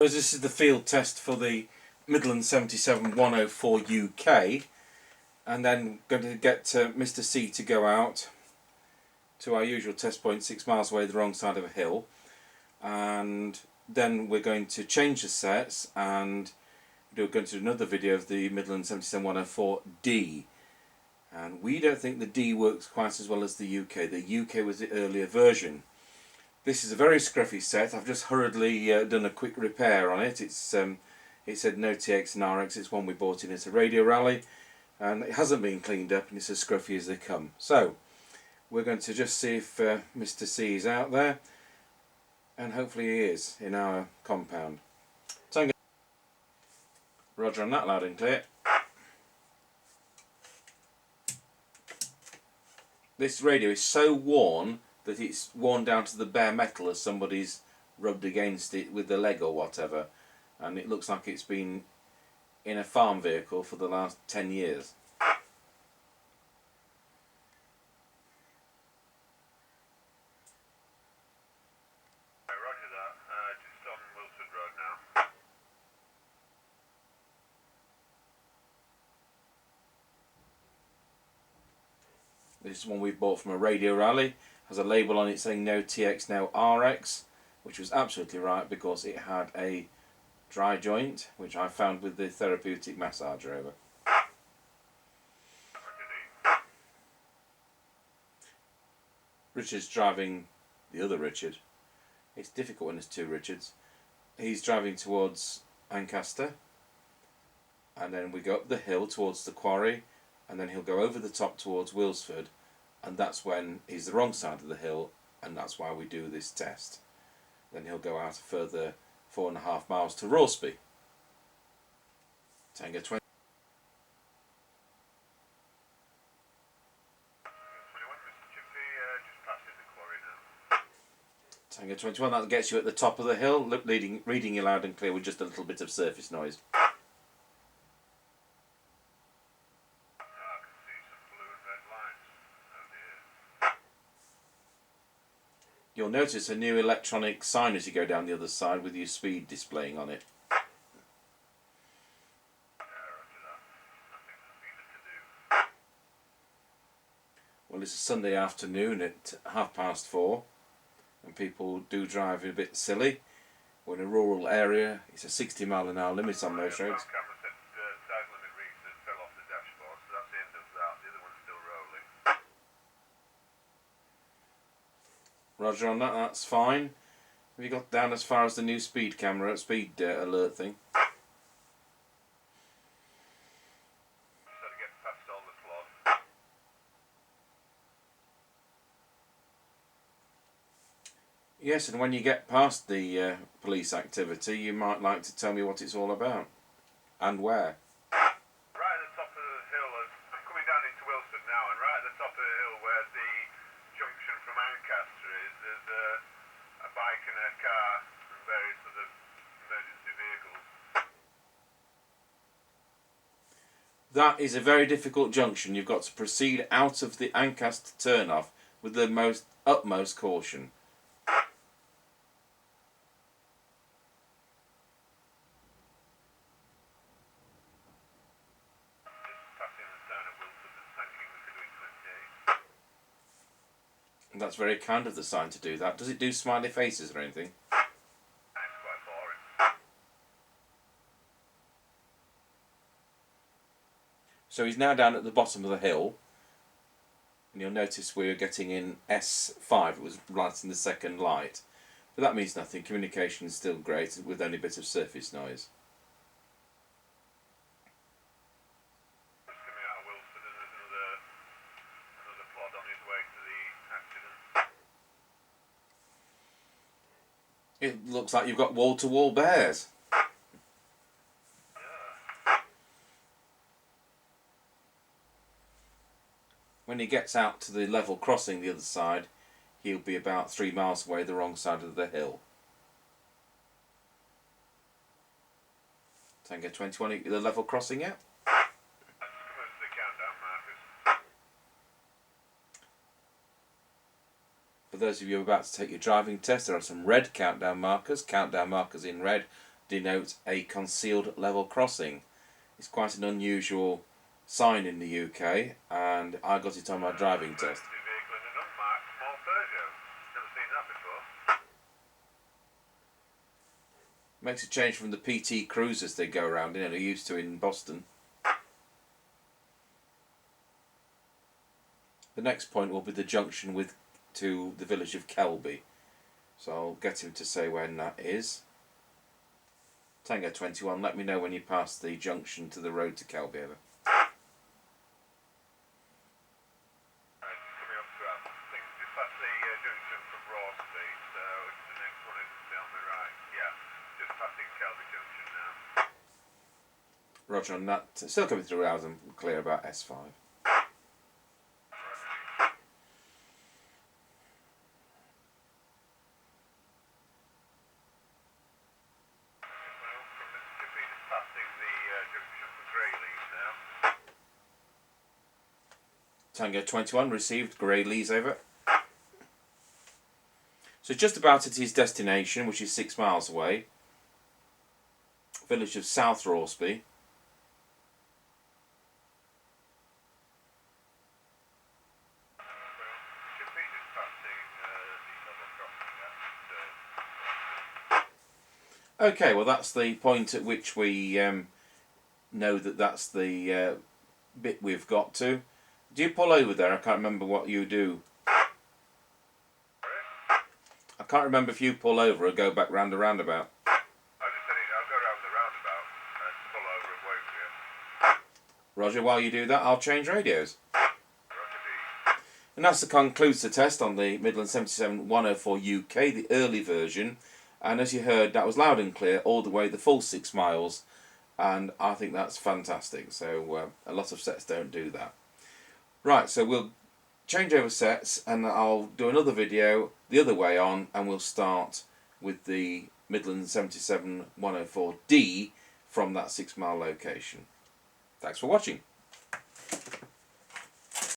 This is the field test for the Midland 77-104 UK, and then going to get Mr. C to go out to our usual test point 6 miles away, the wrong side of a hill, and then we're going to change the sets and we're going to do another video of the Midland 77-104 D. And we don't think the D works quite as well as the UK. The UK was the earlier version. This is a very scruffy set. I've just hurriedly done a quick repair on it. It said no TX and RX. It's one we bought in at a radio rally, and it hasn't been cleaned up, and it's as scruffy as they come. So we're going to just see if Mr. C is out there, and hopefully he is in our compound. So Roger on that, loud and clear. This radio is so worn that it's worn down to the bare metal as somebody's rubbed against it with the leg or whatever, and it looks like it's been in a farm vehicle for the last 10 years. Roger that, just on Wilson Road now. This is one we've bought from a radio rally. Has a label on it saying no TX, no RX, which was absolutely right because it had a dry joint, which I found with the therapeutic massager over. Richard's driving the other Richard. It's difficult when there's two Richards. He's driving towards Ancaster, and then we go up the hill towards the quarry, and then he'll go over the top towards Wilsford, and that's when he's the wrong side of the hill, and that's why we do this test. Then he'll go out a further 4.5 miles to Rawsby. Tango 20. Tango 21, that gets you at the top of the hill, reading you loud and clear with just a little bit of surface noise. You'll notice a new electronic sign as you go down the other side with your speed displaying on it. Well, it's a Sunday afternoon at 4:30, and people do drive a bit silly. We're in a rural area. It's a 60-mile-an-hour limit on most roads. Roger on that, that's fine. Have you got down as far as the new speed camera, speed alert thing? Yes, and when you get past the police activity, you might like to tell me what it's all about and where. Right at the top of the hill, I'm coming down into Wilson now, and right at the top of the hill where the junction from Ancaster is, there's a bike and a car and various other emergency vehicles. That is a very difficult junction. You've got to proceed out of the Ancaster turn-off with the utmost caution. And that's very kind of the sign to do that. Does it do smiley faces or anything? That's quite boring. So he's now down at the bottom of the hill, and you'll notice we're getting in S5. It was lighting the second light, but that means nothing. Communication is still great with only a bit of surface noise. It looks like you've got wall-to-wall bears. When he gets out to the level crossing the other side, he'll be about 3 miles away the wrong side of the hill. Tango 21, the level crossing yet? For those of you about to take your driving test, there are some red countdown markers in red denote a concealed level crossing. It's quite an unusual sign in the UK, and I got it on my driving test. Vehicle in an unmarked small Peugeot. Never seen that before. Makes a change from the PT Cruisers they go around in, they're used to in Boston. The next point will be the junction to the village of Kelby. So I'll get him to say when that is. Tango 21, let me know when you pass the junction to the road to Kelby. Over. Coming up to that, I think just past the junction from Raw Street, so it's the next one is on the right. Yeah, just passing Kelby Junction now. Roger on that. Still coming through loud and clear about S5. Tango 21 received Greylees over. So just about at his destination, which is 6 miles away. Village of South Rawsby. Okay, well that's the point at which we know that that's the bit we've got to. Do you pull over there? I can't remember what you do. I can't remember if you pull over or go back round the roundabout. I just said I'll go round the roundabout and pull over and wait for you. Roger, while you do that, I'll change radios. Roger D. And that's the concludes the test on the Midland 77 104 UK, the early version. And as you heard, that was loud and clear all the way the full 6 miles. And I think that's fantastic. So a lot of sets don't do that. Right, so we'll change over sets and I'll do another video the other way on, and we'll start with the Midland 77 104D from that 6 mile location. Thanks for watching.